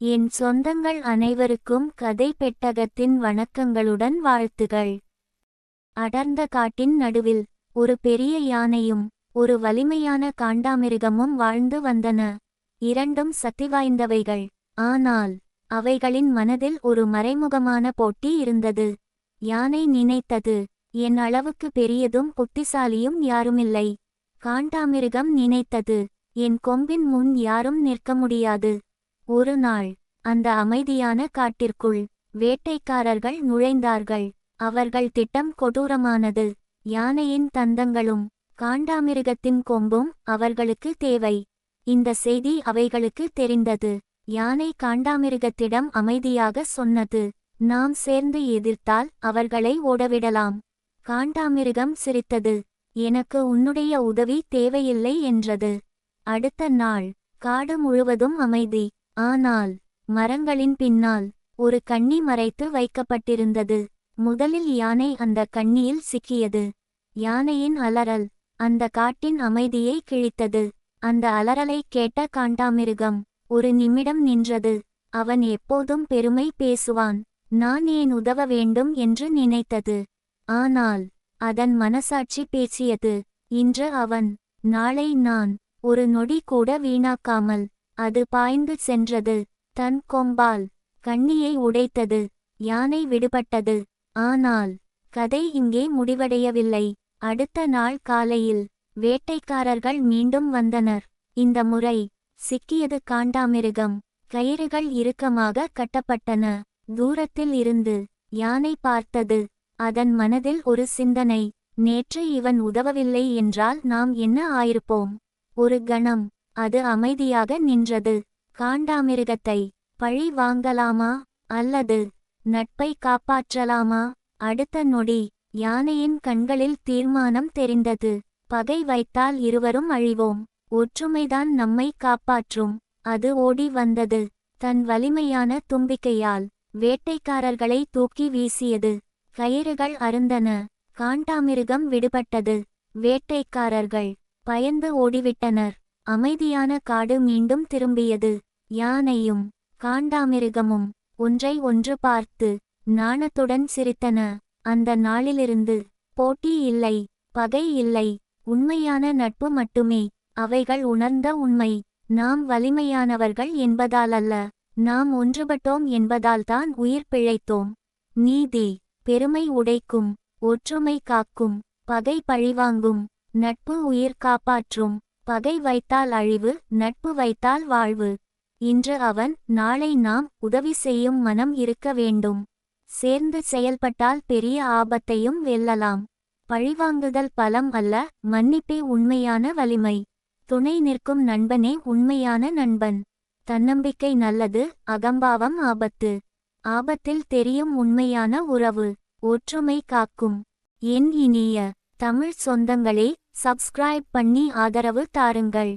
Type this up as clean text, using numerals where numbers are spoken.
என் சொந்தங்கள் அனைவருக்கும் கதை பெட்டகத்தின் வணக்கங்களுடன் வாழ்த்துகள். அடர்ந்த காட்டின் நடுவில் ஒரு பெரிய யானையும் ஒரு வலிமையான காண்டாமிருகமும் வாழ்ந்து வந்தன. இரண்டும் சக்திவாய்ந்தவைகள். ஆனால் அவைகளின் மனதில் ஒரு மறைமுகமான போட்டி இருந்தது. யானை நினைத்தது, என் அளவுக்கு பெரியதும் புத்திசாலியும் யாருமில்லை. காண்டாமிருகம் நினைத்தது, என் கொம்பின் முன் யாரும் நிற்க முடியாது. ஒரு நாள் அந்த அமைதியான காட்டிற்குள் வேட்டைக்காரர்கள் நுழைந்தார்கள். அவர்கள் திட்டம் கொடூரமானது. யானையின் தந்தங்களும் காண்டாமிருகத்தின் கொம்பும் அவர்களுக்கு தேவை. இந்த செய்தி அவைகளுக்கு தெரிந்தது. யானை காண்டாமிருகத்திடம் அமைதியாக சொன்னது, நாம் சேர்ந்து எதிர்த்தால் அவர்களை ஓடவிடலாம். காண்டாமிருகம் சிரித்தது, எனக்கு உன்னுடைய உதவி தேவையில்லை என்றது. அடுத்த நாள் காடு முழுவதும் அமைதி. ஆனால் மரங்களின் பின்னால் ஒரு கண்ணி மறைத்து வைக்கப்பட்டிருந்தது. முதலில் யானை அந்த கண்ணியில் சிக்கியது. யானையின் அலறல் அந்த காட்டின் அமைதியை கிழித்தது. அந்த அலறலை கேட்ட காண்டாமிருகம் ஒரு நிமிடம் நின்றது. அவன் எப்போதும் பெருமை பேசுவான், நான் ஏன் உதவ வேண்டும் என்று நினைத்தது. ஆனால் அதன் மனசாட்சி பேசியது, இன்று அவன், நாளை நான். ஒரு நொடி கூட வீணாக்காமல் அது பாய்ந்து சென்றது. தன் கொம்பால் கண்ணியை உடைத்தது. யானை விடுபட்டது. ஆனால் கதை இங்கே முடிவடையவில்லை. அடுத்த நாள் காலையில் வேட்டைக்காரர்கள் மீண்டும் வந்தனர். இந்த முறை சிக்கியது காண்டாமிருகம். கயிறுகள் இறுக்கமாக கட்டப்பட்டன. தூரத்தில் இருந்து யானை பார்த்தது. அதன் மனதில் ஒரு சிந்தனை, நேற்று இவன் உதவவில்லை என்றால் நாம் என்ன ஆயிருப்போம். ஒரு கணம் அது அமைதியாக நின்றது. காண்டாமிருகத்தை பழி வாங்கலாமா அல்லது நட்பை காப்பாற்றலாமா? அடுத்த நொடி யானையின் கண்களில் தீர்மானம் தெரிந்தது. பகை வைத்தால் இருவரும் அழிவோம். ஒற்றுமைதான் நம்மை காப்பாற்றும். அது ஓடி வந்தது. தன் வலிமையான தும்பிக்கையால் வேட்டைக்காரர்களை தூக்கி வீசியது. கயிறுகள் அறுந்தன. காண்டாமிருகம் விடுபட்டது. வேட்டைக்காரர்கள் பயந்து ஓடிவிட்டனர். அமைதியான காடு மீண்டும் திரும்பியது. யானையும் காண்டாமிருகமும் ஒன்றை ஒன்று பார்த்து நாணத்துடன் சிரித்தன. அந்த நாளிலிருந்து போட்டி இல்லை, பகை இல்லை, உண்மையான நட்பு மட்டுமே. அவைகள் உணர்ந்த உண்மை, நாம் வலிமையானவர்கள் என்பதாலல்ல, நாம் ஒன்றுபட்டோம் என்பதால்தான் உயிர் பிழைத்தோம். நீதி பெருமை உடைக்கும், ஒற்றுமை காக்கும், பகை பழிவாங்கும், நட்பு உயிர் காப்பாற்றும். பகை வைத்தால் அழிவு, நட்பு வைத்தால் வாழ்வு. இன்று அவன், நாளை நாம். உதவி செய்யும் மனம் இருக்க வேண்டும். சேர்ந்து செயல்பட்டால் பெரிய ஆபத்தையும் வெல்லலாம். பழிவாங்குதல் பலம் அல்ல, மன்னிப்பே உண்மையான வலிமை. துணை நிற்கும் நண்பனே உண்மையான நண்பன். தன்னம்பிக்கை நல்லது, அகம்பாவம் ஆபத்து. ஆபத்தில் தெரியும் உண்மையான உறவு. ஒற்றுமை காக்கும். என் இனிய தமிழ் சொந்தங்களே, சப்ஸ்கிரைப் பண்ணி ஆதரவு தாருங்கள்.